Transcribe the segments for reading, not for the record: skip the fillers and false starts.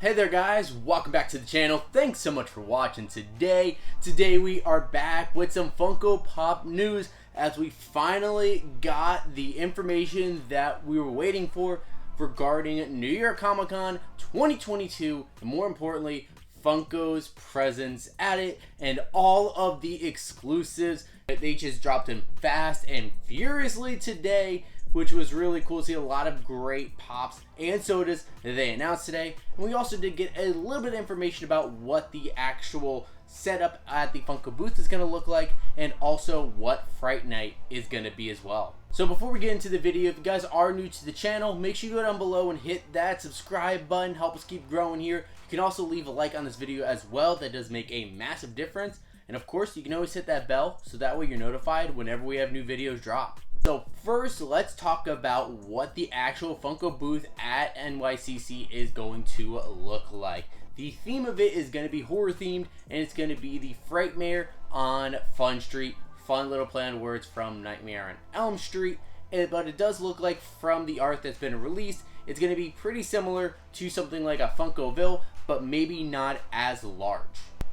Hey there guys, welcome back to the channel. Thanks so much for watching today. Today we are back with some Funko Pop news as we finally got the information that we were waiting for regarding New York Comic Con 2022 and more importantly Funko's presence at it and all of the exclusives that they just dropped in fast and furiously today, which was really cool to see. A lot of great pops and sodas that they announced today. And we also did get a little bit of information about what the actual setup at the Funko booth is going to look like and also what Fright Night is going to be as well. So before we get into the video, if you guys are new to the channel, make sure you go down below and hit that subscribe button. Help us keep growing here. You can also leave a like on this video as well. That does make a massive difference. And of course, you can always hit that bell so that way you're notified whenever we have new videos drop. So first, let's talk about what the actual Funko booth at NYCC is going to look like. The theme of it is going to be horror themed, and it's going to be the Frightmare on Fun Street. Fun little play on words from Nightmare on Elm Street. But it does look like from the art that's been released, it's going to be pretty similar to something like a Funkoville, but maybe not as large.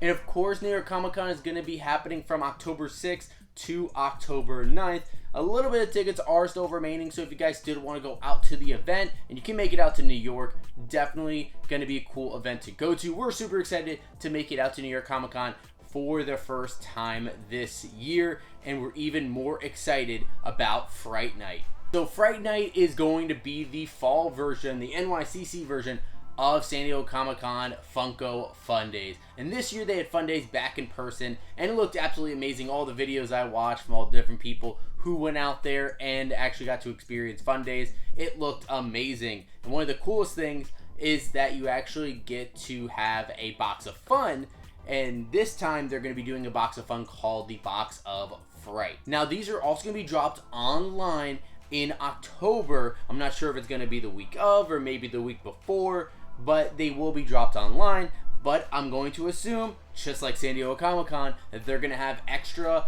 And of course, New York Comic Con is going to be happening from October 6th to October 9th. A little bit of tickets are still remaining, so if you guys did want to go out to the event and you can make it out to New York, definitely going to be a cool event to go to. We're super excited to make it out to New York Comic Con for the first time this year, and we're even more excited about Fright Night. So Fright Night is going to be the fall version, the NYCC version of San Diego Comic-Con Funko Fun Days. And this year they had Fun Days back in person, and it looked absolutely amazing. All the videos I watched from all different people who went out there and actually got to experience Fun Days, it looked amazing. And one of the coolest things is that you actually get to have a box of fun, and this time they're going to be doing a box of fun called the Box of Fright. Now these are also going to be dropped online in October. I'm not sure if it's going to be the week of or maybe the week before, but they will be dropped online. But I'm going to assume, just like San Diego Comic-Con, that they're going to have extra,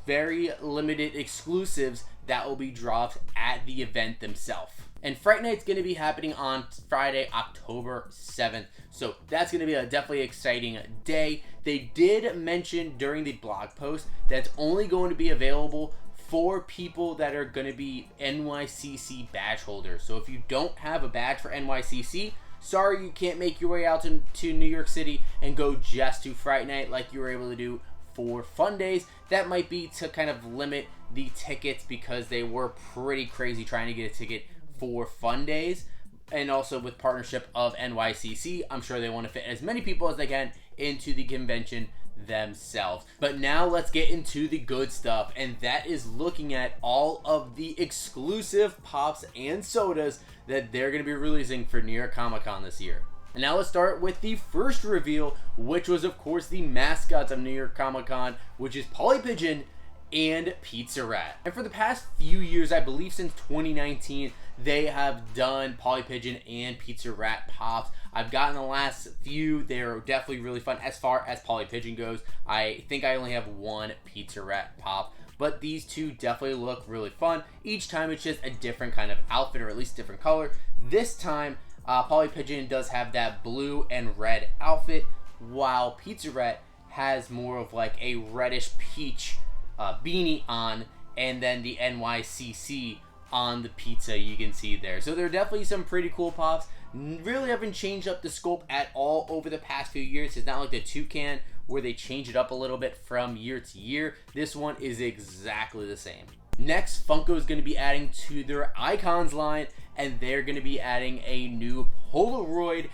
very limited exclusives that will be dropped at the event themselves. And Fright Night's going to be happening on Friday, October 7th. So that's going to be a definitely exciting day. They did mention during the blog post that it's only going to be available for people that are going to be NYCC badge holders. So if you don't have a badge for NYCC, sorry you can't make your way out to New York City and go just to Fright Night like you were able to do for Fun Days. That might be to kind of limit the tickets because they were pretty crazy trying to get a ticket for Fun Days. And also with partnership of NYCC, I'm sure they want to fit as many people as they can into the convention themselves. But now let's get into the good stuff, and that is looking at all of the exclusive pops and sodas that they're going to be releasing for New York Comic Con this year. And now let's start with the first reveal, which was of course the mascots of New York Comic Con, which is Polly Pigeon and Pizza Rat. And for the past few years, I believe since 2019, they have done Polly Pigeon and Pizza Rat pops. I've gotten the last few. They're definitely really fun. As far as Polly Pigeon goes, I think I only have one Pizza Rat pop, but these two definitely look really fun. Each time it's just a different kind of outfit, or at least different color. This time, Polly Pigeon does have that blue and red outfit, while Pizza Rat has more of like a reddish peach beanie on, and then the NYCC on the pizza you can see there. So there are definitely some pretty cool pops. Really haven't changed up the scope at all over the past few years. It's not like the Toucan where they change it up a little bit from year to year. This one is exactly the same. Next, Funko is going to be adding to their Icons line, and they're going to be adding a new Polaroid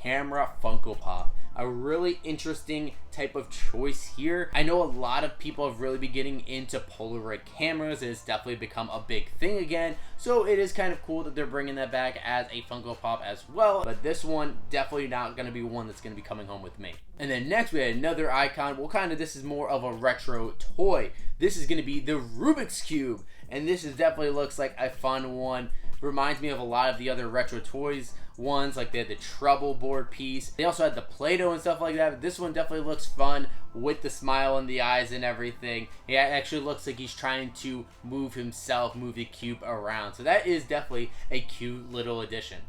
camera Funko Pop. A really interesting type of choice here. I know a lot of people have really been getting into Polaroid cameras. It's definitely become a big thing again. So it is kind of cool that they're bringing that back as a Funko Pop as well. But this one definitely not going to be one that's going to be coming home with me. And then next we had another icon. Well, kind of this is more of a retro toy. This is going to be the Rubik's Cube. And this is definitely looks like a fun one. Reminds me of a lot of the other retro toys ones, like they had the Trouble board piece. They also had the Play-Doh and stuff like that. But this one definitely looks fun with the smile in the eyes and everything. It actually looks like he's trying to move himself, move the cube around. So that is definitely a cute little addition.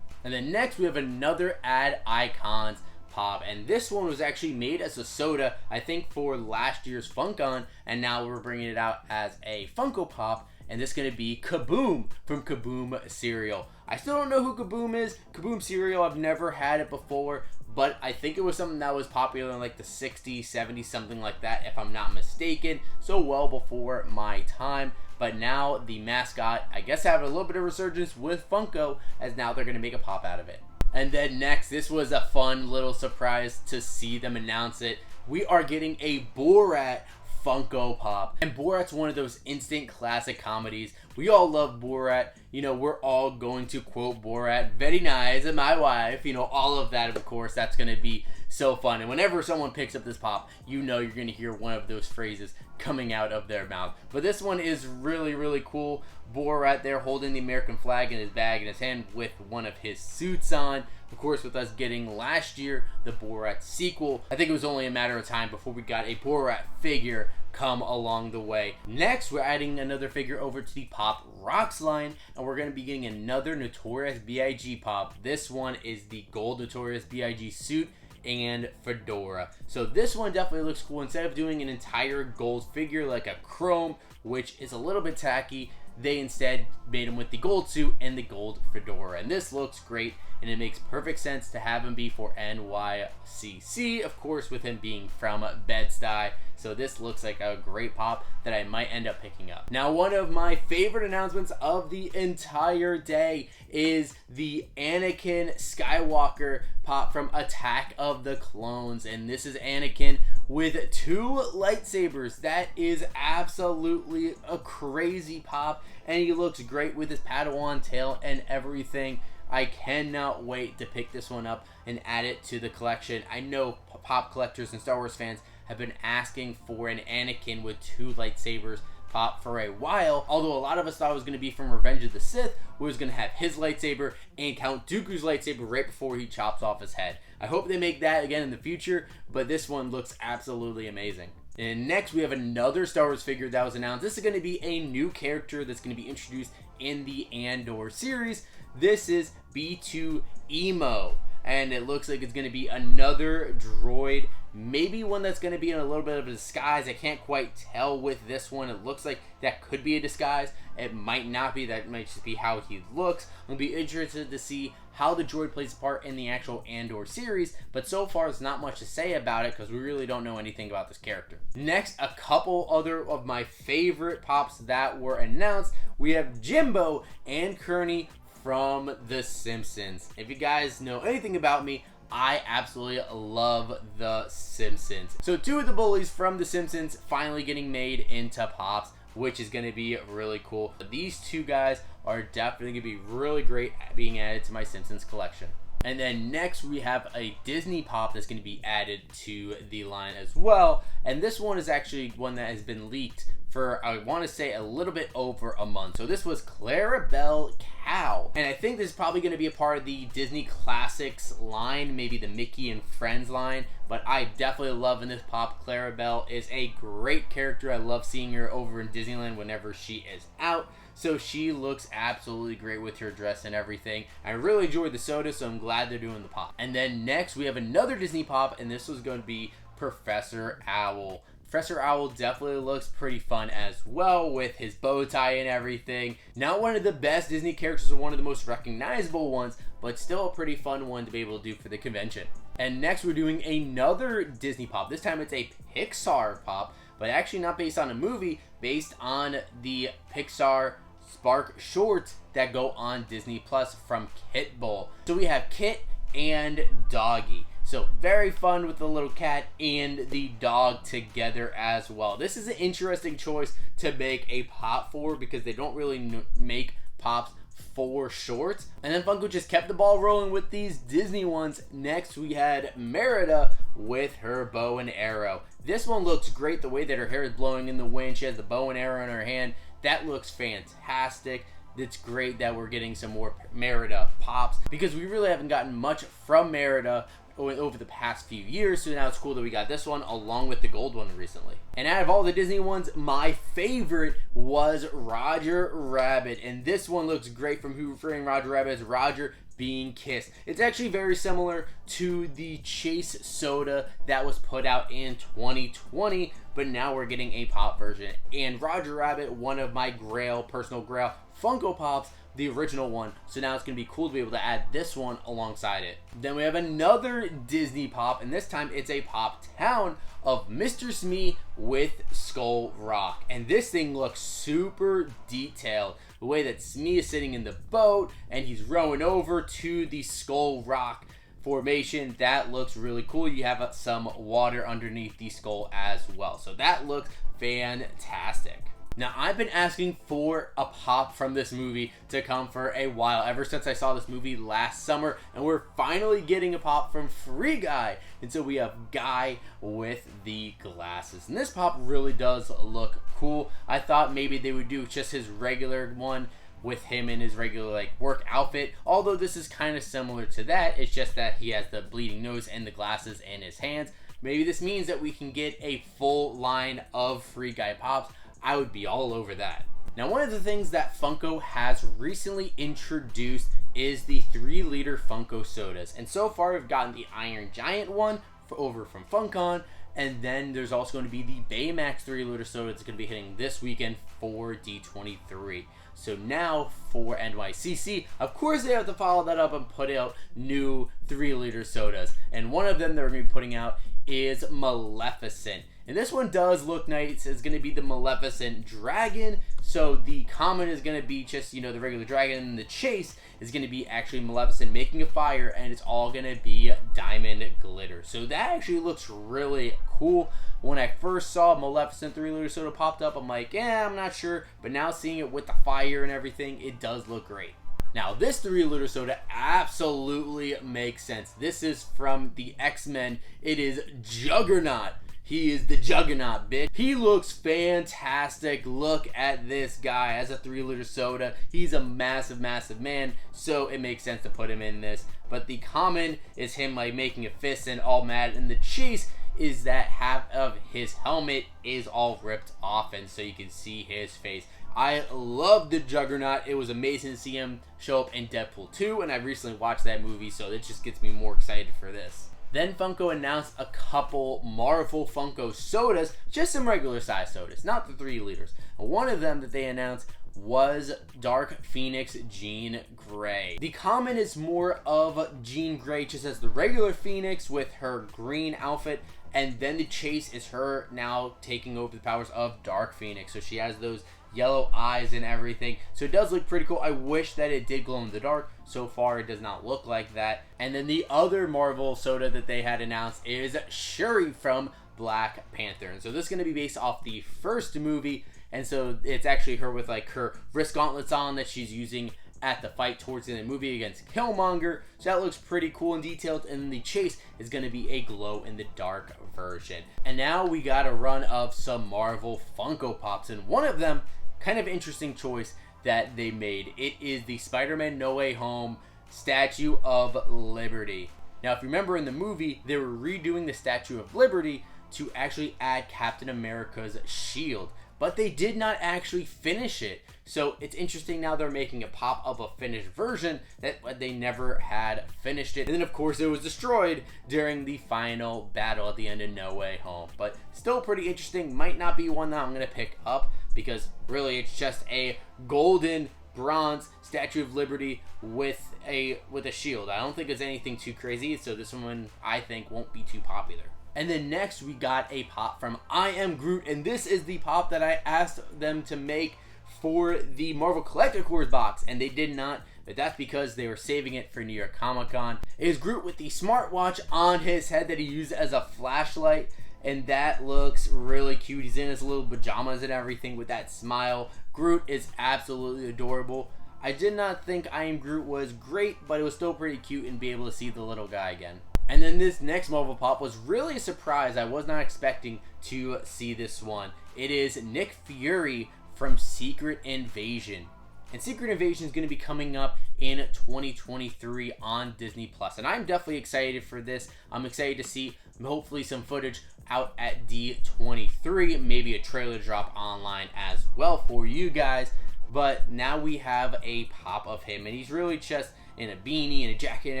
And then next we have another Ad Icons Pop, and this one was actually made as a soda, I think for last year's FunCon, and now we're bringing it out as a Funko Pop, and this is going to be Kaboom from Kaboom cereal. I still don't know who Kaboom is. Kaboom cereal, I've never had it before, but I think it was something that was popular in like the 60s, 70s, something like that, if I'm not mistaken, so well before my time. But now the mascot, I guess, have a little bit of resurgence with Funko, as now they're going to make a pop out of it. And then next, this was a fun little surprise to see them announce it. We are getting a Borat Funko Pop. And Borat's one of those instant classic comedies. We all love Borat. You know, we're all going to quote Borat, "Very nice, and my wife." You know, all of that, of course. That's going to be so fun. And whenever someone picks up this pop, you know you're going to hear one of those phrases coming out of their mouth. But this one is really, really cool. Borat there holding the American flag in his bag in his hand with one of his suits on. Of course, with us getting last year the Borat sequel, I think it was only a matter of time before we got a Borat figure come along the way. Next, we're adding another figure over to the Pop Rocks line, and we're going to be getting another Notorious B.I.G. Pop. This one is the gold Notorious B.I.G. suit and Fedora. So this one definitely looks cool. Instead of doing an entire gold figure like a chrome, which is a little bit tacky, they instead made him with the gold suit and the gold Fedora. And this looks great, and it makes perfect sense to have him be for NYCC, of course, with him being from Bed-Stuy. So this looks like a great pop that I might end up picking up. Now, one of my favorite announcements of the entire day is the Anakin Skywalker pop from Attack of the Clones. And this is Anakin with 2 lightsabers. That is absolutely a crazy pop, and he looks great with his Padawan tail and everything. I cannot wait to pick this one up and add it to the collection. I know pop collectors and Star Wars fans have been asking for an Anakin with 2 lightsabers pop for a while, although a lot of us thought it was going to be from Revenge of the Sith, who was going to have his lightsaber and Count Dooku's lightsaber right before he chops off his head. I hope they make that again in the future, but this one looks absolutely amazing. And next, we have another Star Wars figure that was announced. This is going to be a new character that's going to be introduced in the Andor series. This is B2 Emo, and it looks like it's going to be another droid, maybe one that's going to be in a little bit of a disguise. I can't quite tell with this one. It looks like that could be a disguise. It might not be. That might just be how he looks. I'll be interested to see how the droid plays a part in the actual Andor series, but so far there's not much to say about it because we really don't know anything about this character. Next, a couple other of my favorite pops that were announced. We have Jimbo and Kearney from The Simpsons. If you guys know anything about me, I absolutely love The Simpsons. So 2 of the bullies from The Simpsons finally getting made into pops, which is going to be really cool. These 2 guys are definitely going to be really great at being added to my Simpsons collection. And then next we have a Disney pop that's going to be added to the line as well. And this one is actually one that has been leaked for, I want to say, a little bit over a month. So this was Clarabelle Cow. And I think this is probably going to be a part of the Disney Classics line, maybe the Mickey and Friends line. But I definitely love in this pop. Clarabelle is a great character. I love seeing her over in Disneyland whenever she is out. So she looks absolutely great with her dress and everything. I really enjoyed the soda, so I'm glad they're doing the pop. And then next we have another Disney pop, and this was going to be Professor Owl. Professor Owl definitely looks pretty fun as well with his bow tie and everything. Not one of the best Disney characters or one of the most recognizable ones, but still a pretty fun one to be able to do for the convention. And next we're doing another Disney pop. This time it's a Pixar pop, but actually not based on a movie, based on the Pixar Spark shorts that go on Disney Plus from Kit Bowl. So we have Kit and Doggy. So very fun with the little cat and the dog together as well. This is an interesting choice to make a pop for because they don't really make pops for shorts. And then Funko just kept the ball rolling with these Disney ones. Next we had Merida with her bow and arrow. This one looks great, the way that her hair is blowing in the wind. She has the bow and arrow in her hand. That looks fantastic. It's great that we're getting some more Merida pops because we really haven't gotten much from Merida over the past few years, so now it's cool that we got this one along with the gold one recently. And out of all the Disney ones, my favorite was Roger Rabbit, and this one looks great from who referring Roger Rabbit as Roger being kissed. It's actually very similar to the Chase soda that was put out in 2020, but now we're getting a pop version. And Roger Rabbit, one of my personal grail Funko Pops, the original one, so now it's going to be cool to be able to add this one alongside it. Then we have another Disney Pop, and this time it's a Pop Town of Mr. Smee with Skull Rock. And this thing looks super detailed. The way that Smee is sitting in the boat and he's rowing over to the Skull Rock formation, that looks really cool. You have some water underneath the skull as well, so that looks fantastic. Now, I've been asking for a pop from this movie to come for a while, ever since I saw this movie last summer, and we're finally getting a pop from Free Guy. And so we have Guy with the glasses, and this pop really does look cool. I thought maybe they would do just his regular one with him in his regular like work outfit, although this is kind of similar to that. It's just that he has the bleeding nose and the glasses in his hands. Maybe this means that we can get a full line of Free Guy pops. I would be all over that. Now, one of the things that Funko has recently introduced is the 3-liter Funko sodas. And so far, we've gotten the Iron Giant one over from Funkon. And then there's also going to be the Baymax 3-liter soda that's going to be hitting this weekend for D23. So now for Nycc, of course they have to follow that up and put out new 3-liter sodas. And one of them they're going to be putting out is Maleficent. And this one does look nice. It's going to be the Maleficent dragon. So the common is going to be just, the regular dragon. And the chase is going to be actually Maleficent making a fire. And it's all going to be diamond glitter. So that actually looks really cool. When I first saw Maleficent 3-liter soda popped up, I'm like, I'm not sure. But now seeing it with the fire and everything, it does look great. Now, this 3-liter soda absolutely makes sense. This is from the X-Men. It is Juggernaut. He is the Juggernaut, bitch. He looks fantastic. Look at this guy as a 3-liter soda. He's a massive, massive man, so it makes sense to put him in this. But the common is him like making a fist and all mad, and the chase is that half of his helmet is all ripped off, and so you can see his face. I love the Juggernaut. It was amazing to see him show up in Deadpool 2, and I recently watched that movie, so it just gets me more excited for this. Then Funko announced a couple Marvel Funko sodas, just some regular size sodas, not the 3 liters. One of them that they announced was Dark Phoenix Jean Grey. The common is more of Jean Grey just as the regular Phoenix with her green outfit, and then the chase is her now taking over the powers of Dark Phoenix. So she has those yellow eyes and everything, so it does look pretty cool. I wish that it did glow in the dark. So far it does not look like that. And then the other Marvel soda that they had announced is Shuri from Black Panther, and so this is going to be based off the first movie, and so it's actually her with like her wrist gauntlets on that she's using at the fight towards the end of the movie against Killmonger. So that looks pretty cool and detailed, and the chase is going to be a glow in the dark version. And now we got a run of some Marvel Funko Pops, and one of them, kind of interesting choice that they made. It is the Spiderman No Way Home Statue of Liberty. Now, if you remember in the movie, they were redoing the Statue of Liberty to actually add Captain America's shield, but they did not actually finish it. So it's interesting now they're making a pop of a finished version that they never had finished it. And then of course it was destroyed during the final battle at the end of No Way Home. But still pretty interesting. Might not be one that I'm going to pick up because really it's just a golden bronze Statue of Liberty with a shield. I don't think it's anything too crazy. So this one I think won't be too popular. And then next we got a pop from I Am Groot, and this is the pop that I asked them to make for the Marvel Collector box, and they did not, but that's because they were saving it for New York Comic Con. It is Groot with the smartwatch on his head that he used as a flashlight, and that looks really cute. He's in his little pajamas and everything with that smile. Groot is absolutely adorable. I did not think I Am Groot was great, but it was still pretty cute and be able to see the little guy again. And then this next Marvel Pop was really a surprise. I was not expecting to see this one. It is Nick Fury from Secret Invasion. And Secret Invasion is going to be coming up in 2023 on Disney+. And I'm definitely excited for this. I'm excited to see hopefully some footage out at D23. Maybe a trailer drop online as well for you guys. But now we have a pop of him. And he's really just in a beanie and a jacket and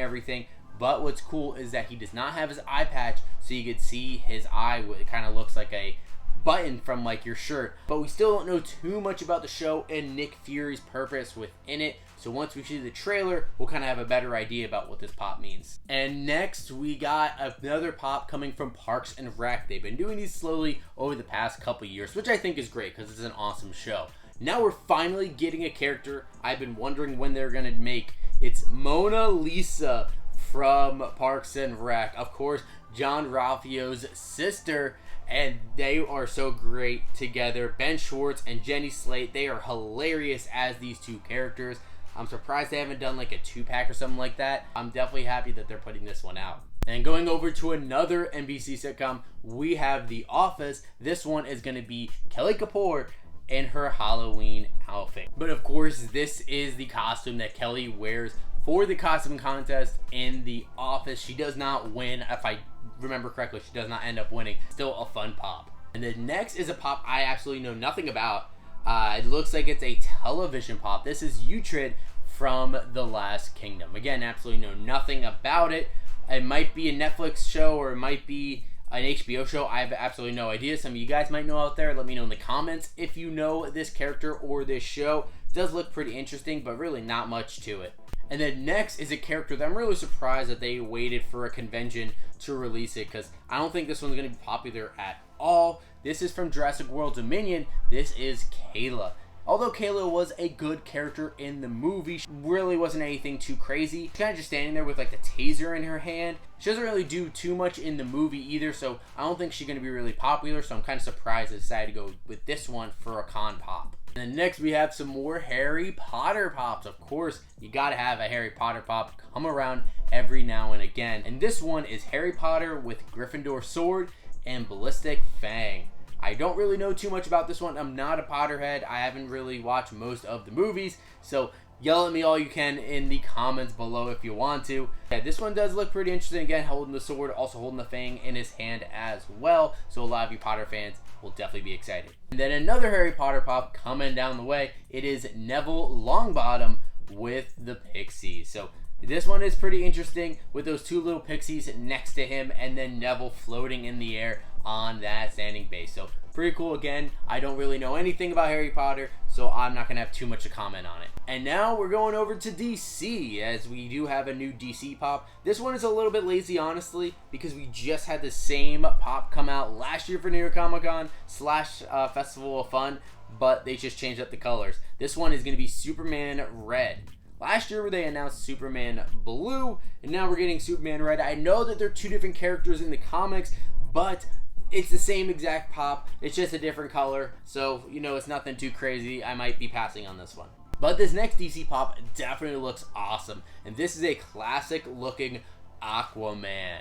everything. But what's cool is that he does not have his eye patch, so you can see his eye. It kind of looks like a button from like your shirt. But we still don't know too much about the show and Nick Fury's purpose within it. So once we see the trailer, we'll kind of have a better idea about what this pop means. And next, we got another pop coming from Parks and Rec. They've been doing these slowly over the past couple years, which I think is great because it's an awesome show. Now we're finally getting a character I've been wondering when they're going to make. It's Mona Lisa from Parks and Rec. Of course, John Ralphio's sister, and they are so great together. Ben Schwartz and Jenny Slate, they are hilarious as these two characters. I'm surprised they haven't done like a 2-pack or something like that. I'm definitely happy that they're putting this one out. And going over to another NBC sitcom, we have The Office. This one is going to be Kelly Kapoor in her Halloween outfit. But of course, this is the costume that Kelly wears for the costume contest in The Office. She does not win. If I remember correctly, she does not end up winning. Still a fun pop. And the next is a pop I absolutely know nothing about. It looks like it's a television pop. This is Utrid from The Last Kingdom. Again, absolutely know nothing about it. It might be a Netflix show or it might be an HBO show. I have absolutely no idea. Some of you guys might know out there. Let me know in the comments if you know this character or this show. It does look pretty interesting, but really not much to it. And then next is a character that I'm really surprised that they waited for a convention to release it, because I don't think this one's going to be popular at all. This is from Jurassic World Dominion. This is Kayla. Although Kayla was a good character in the movie, she really wasn't anything too crazy. She's kind of just standing there with like the taser in her hand. She doesn't really do too much in the movie either, so I don't think she's going to be really popular, so I'm kind of surprised they decided to go with this one for a con pop. And then next we have some more Harry Potter pops. Of course, you gotta have a Harry Potter pop come around every now and again. And this one is Harry Potter with Gryffindor sword and ballistic fang. I don't really know too much about this one. I'm not a Potterhead. I haven't really watched most of the movies, so yell at me all you can in the comments below if you want to. Yeah, this one does look pretty interesting. Again, holding the sword, also holding the fang in his hand as well. So a lot of you Potter fans will definitely be excited. And then another Harry Potter pop coming down the way. It is Neville Longbottom with the Pixies. So this one is pretty interesting with those two little pixies next to him and then Neville floating in the air on that standing base. So pretty cool. Again, I don't really know anything about Harry Potter, so I'm not gonna have too much to comment on it. And now we're going over to DC, as we do have a new DC pop. This one is a little bit lazy, honestly, because we just had the same pop come out last year for New York Comic Con / Festival of Fun, but they just changed up the colors. This one is gonna be Superman Red. Last year they announced Superman Blue, and now we're getting Superman Red. I know that they're two different characters in the comics, but it's the same exact pop. It's just a different color, so you know, it's nothing too crazy. I might be passing on this one. But this next DC pop definitely looks awesome, and this is a classic looking Aquaman.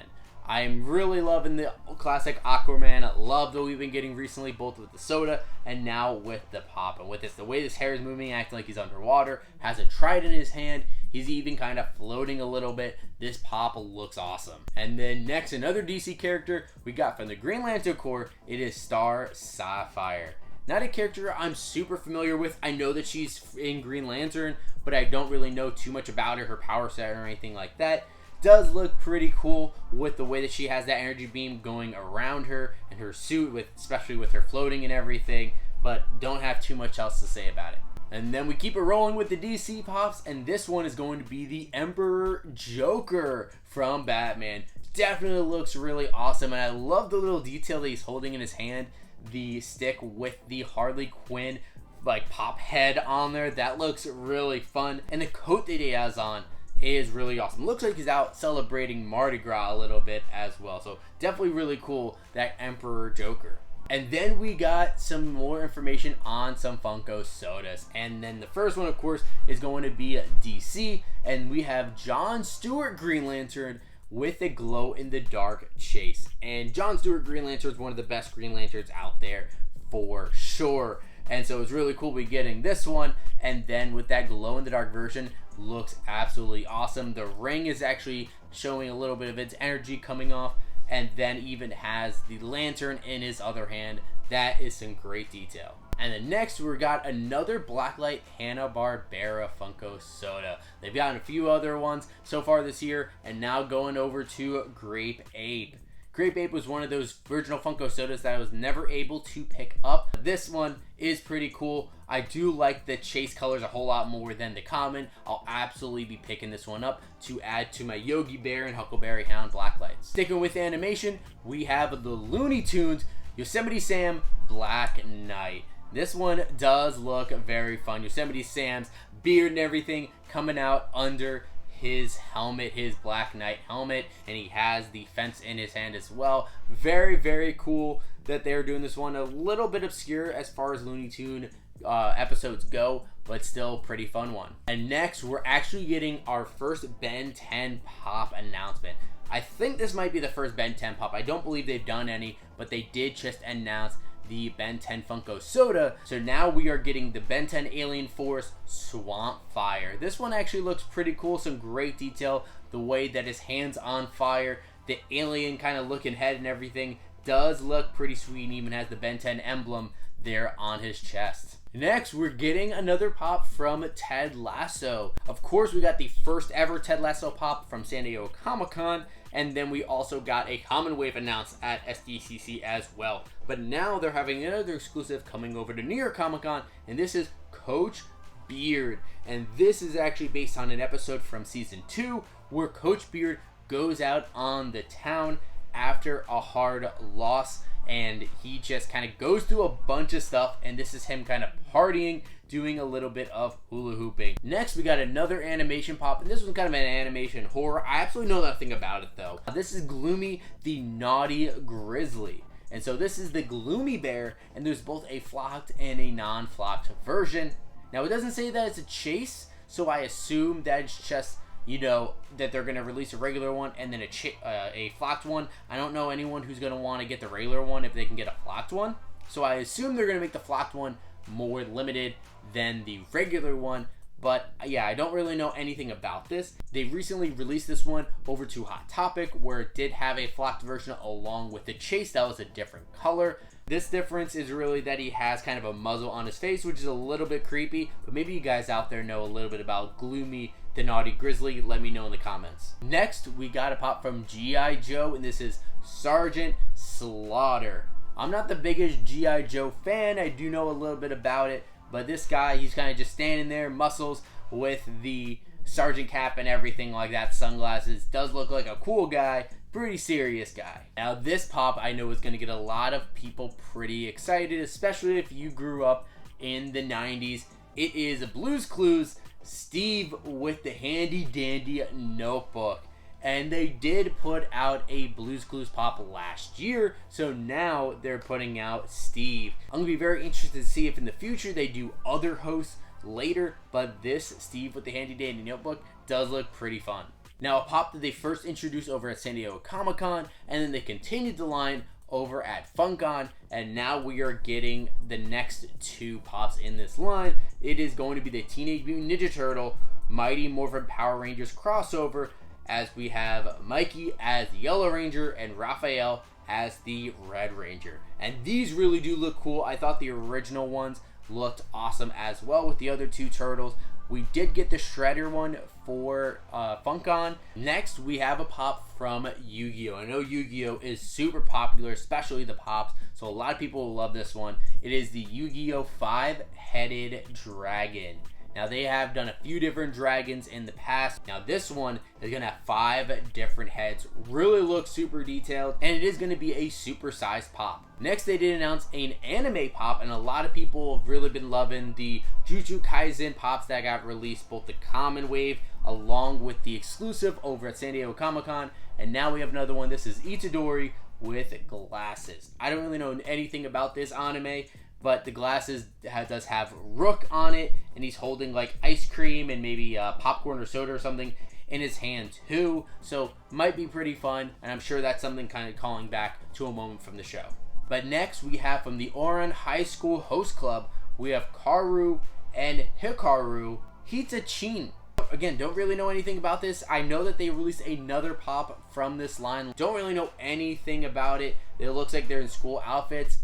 I'm really loving the classic Aquaman. I love that we've been getting recently, both with the soda and now with the pop. And with this, the way this hair is moving, acting like he's underwater, has a trident in his hand. He's even kind of floating a little bit. This pop looks awesome. And then next, another DC character we got from the Green Lantern Corps. It is Star Sapphire. Not a character I'm super familiar with. I know that she's in Green Lantern, but I don't really know too much about her, her power set or anything like that. Does look pretty cool with the way that she has that energy beam going around her and her suit, with especially with her floating and everything, but don't have too much else to say about it. And then we keep it rolling with the DC pops, and this one is going to be the Emperor Joker from Batman. Definitely looks really awesome, and I love the little detail that he's holding in his hand, the stick with the Harley Quinn like pop head on there. That looks really fun, and the coat that he has on is really awesome. Looks like he's out celebrating Mardi Gras a little bit as well. So definitely really cool, that Emperor Joker. And then we got some more information on some Funko sodas. And then the first one, of course, is going to be DC. And we have John Stewart Green Lantern with a glow-in-the-dark chase. And John Stewart Green Lantern is one of the best Green Lanterns out there for sure. And so it's really cool we're getting this one. And then with that glow-in-the-dark version, looks absolutely awesome. The ring is actually showing a little bit of its energy coming off, and then even has the lantern in his other hand That is some great detail. And then next we got another Blacklight Hanna-Barbera Funko Soda. They've gotten a few other ones so far this year, and now going over to Grape Ape. Grape Ape was one of those original Funko Sodas that I was never able to pick up. This one is pretty cool. I do like the chase colors a whole lot more than the common. I'll absolutely be picking this one up to add to my Yogi Bear and Huckleberry Hound Blacklights. Sticking with animation, we have the Looney Tunes Yosemite Sam Black Knight. This one does look very fun. Yosemite Sam's beard and everything coming out under his helmet, his Black Knight helmet, and he has the fence in his hand as well. Very, very cool that they're doing this one. A little bit obscure as far as Looney Tune episodes go, but still pretty fun one. And next, we're actually getting our first Ben 10 Pop announcement. I think this might be the first Ben 10 Pop. I don't believe they've done any, but they did just announce the Ben 10 Funko Soda. So now we are getting the Ben 10 Alien Force Swamp Fire. This one actually looks pretty cool. Some great detail. The way that his hand's on fire, the alien kind of looking head and everything does look pretty sweet, and even has the Ben 10 emblem there on his chest. Next, we're getting another pop from Ted Lasso. Of course, we got the first ever Ted Lasso pop from San Diego Comic-Con, and then we also got a Common Wave announced at SDCC as well. But now they're having another exclusive coming over to New York Comic-Con, and this is Coach Beard. And this is actually based on an episode from season 2 where Coach Beard goes out on the town after a hard loss, and he just kind of goes through a bunch of stuff, and this is him kind of partying, doing a little bit of hula hooping. Next, we got another animation pop, and this was kind of an animation horror. I absolutely know nothing about it though. This is Gloomy the Naughty Grizzly. And so this is the Gloomy Bear, and there's both a flocked and a non-flocked version. Now it doesn't say that it's a chase, so I assume that it's just, you know, that they're going to release a regular one and then a flocked one. I don't know anyone who's going to want to get the regular one if they can get a flocked one. So I assume they're going to make the flocked one more limited than the regular one. But yeah, I don't really know anything about this. They recently released this one over to Hot Topic, where it did have a flocked version along with the chase that was a different color. This difference is really that he has kind of a muzzle on his face, which is a little bit creepy. But maybe you guys out there know a little bit about Gloomy the Naughty Grizzly. Let me know in the comments. Next, we got a pop from G.I. Joe, and this is Sergeant Slaughter. I'm not the biggest G.I. Joe fan. I do know a little bit about it. But this guy, he's kind of just standing there, muscles with the sergeant cap and everything like that, sunglasses. Does look like a cool guy, pretty serious guy. Now this pop I know is going to get a lot of people pretty excited, especially if you grew up in the 90s. It is Blue's Clues, Steve with the handy dandy notebook. And they did put out a Blue's Clues pop last year, so now they're putting out Steve. I'm going to be very interested to see if in the future they do other hosts later, but this Steve with the handy dandy notebook does look pretty fun. Now, a pop that they first introduced over at San Diego Comic-Con, and then they continued the line over at FunCon, and now we are getting the next two pops in this line. It is going to be the Teenage Mutant Ninja Turtle Mighty Morphin Power Rangers crossover, as we have Mikey as the Yellow Ranger and Raphael as the Red Ranger. And these really do look cool. I thought the original ones looked awesome as well with the other two turtles. We did get the Shredder one for FunCon. Next, we have a pop from Yu-Gi-Oh! I know Yu-Gi-Oh! Is super popular, especially the pops, so a lot of people will love this one. It is the Yu-Gi-Oh! 5-Headed Dragon. Now, they have done a few different dragons in the past. Now, this one is going to have 5 different heads. Really looks super detailed, and it is going to be a super sized pop. Next, they did announce an anime pop, and a lot of people have really been loving the Jujutsu Kaisen pops that got released, both the Common Wave along with the exclusive over at San Diego Comic-Con. And now we have another one. This is Itadori with glasses. I don't really know anything about this anime, but the glasses does have Rook on it, and he's holding like ice cream and maybe popcorn or soda or something in his hand too. So might be pretty fun, and I'm sure that's something kind of calling back to a moment from the show. But next we have from the Oran High School Host Club, we have Karu and Hikaru Hitachin. Again, don't really know anything about this. I know that they released another pop from this line. Don't really know anything about it. It looks like they're in school outfits.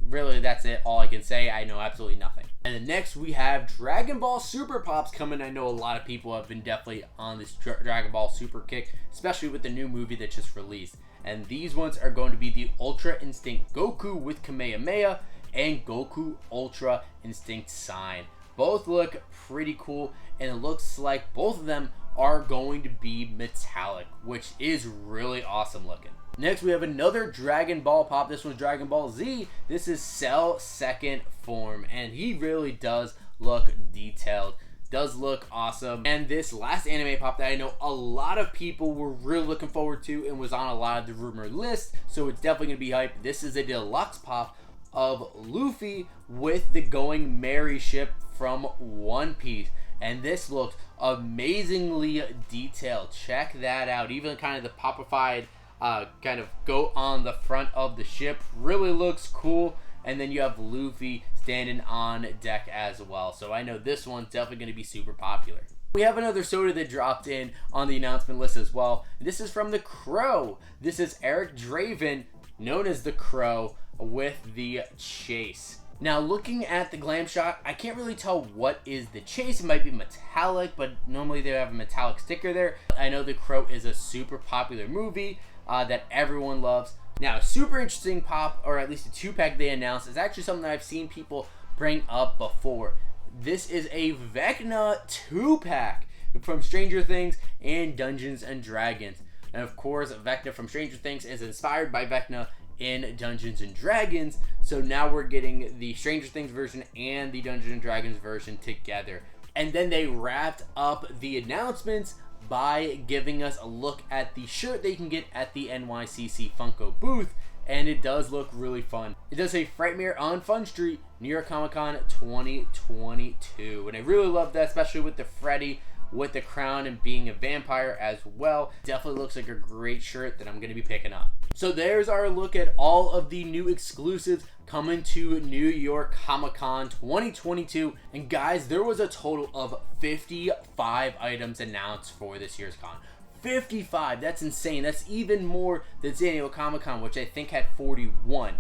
really, that's it. All I can say. I know absolutely nothing. And then next we have Dragon Ball Super Pops coming. I know a lot of people have been definitely on this Dragon Ball Super kick, especially with the new movie that just released. And these ones are going to be the Ultra Instinct Goku with Kamehameha and Goku Ultra Instinct Sign. Both look pretty cool, and it looks like both of them are going to be metallic, which is really awesome looking. Next, we have another Dragon Ball Pop. This one's Dragon Ball Z. This is Cell Second Form, and he really does look detailed. Does look awesome. And this last anime pop that I know a lot of people were really looking forward to and was on a lot of the rumor list, so it's definitely going to be hype. This is a deluxe pop of Luffy with the Going Merry ship from One Piece. And this looks amazingly detailed. Check that out. Even kind of the popified kind of goat on the front of the ship really looks cool. And then you have Luffy standing on deck as well. So I know this one's definitely going to be super popular. We have another soda that dropped in on the announcement list as well. This is from The Crow. This is Eric Draven, known as The Crow, with the Chase. Now, looking at the glam shot, I can't really tell what is the Chase. It might be metallic, but normally they have a metallic sticker there. I know The Crow is a super popular movie that everyone loves. Now, a super interesting pop, or at least a 2-pack they announced, is actually something that I've seen people bring up before. This is a Vecna 2-pack from Stranger Things and Dungeons and Dragons. And of course, Vecna from Stranger Things is inspired by Vecna in Dungeons and Dragons, so now we're getting the Stranger Things version and the Dungeons and Dragons version together. And then they wrapped up the announcements by giving us a look at the shirt they can get at the NYCC Funko booth, and it does look really fun. It does say Frightmare on Fun Street, New York Comic Con 2022, and I really love that, especially with the Freddy with the crown and being a vampire as well. Definitely looks like a great shirt that I'm going to be picking up. So there's our look at all of the new exclusives coming to New York Comic Con 2022. And guys, there was a total of 55 items announced for this year's con. 55, that's insane. That's even more than San Diego Comic Con, which I think had 41.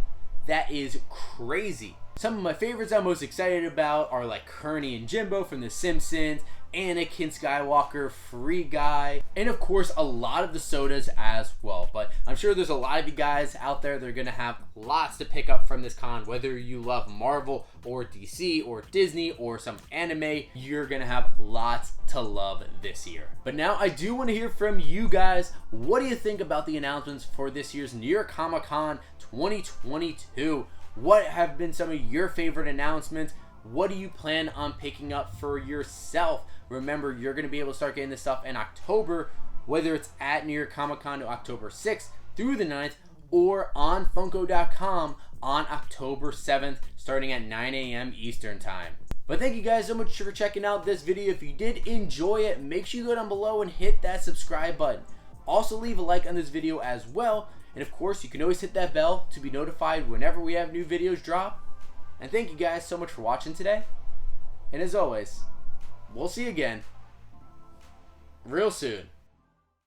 That is crazy. Some of my favorites I'm most excited about are like Kearney and Jimbo from The Simpsons, Anakin Skywalker, Free Guy, and of course a lot of the sodas as well. But I'm sure there's a lot of you guys out there that are going to have lots to pick up from this con. Whether you love Marvel or DC or Disney or some anime, you're going to have lots to love this year. But now I do want to hear from you guys. What do you think about the announcements for this year's New York Comic Con 2022? What have been some of your favorite announcements? What do you plan on picking up for yourself? Remember, you're going to be able to start getting this stuff in October, whether it's at New York Comic Con to October 6th through the 9th, or on Funko.com on October 7th, starting at 9 a.m. Eastern Time. But thank you guys so much for checking out this video. If you did enjoy it, make sure you go down below and hit that subscribe button. Also, leave a like on this video as well. And of course, you can always hit that bell to be notified whenever we have new videos drop. And thank you guys so much for watching today. And as always, we'll see you again real soon.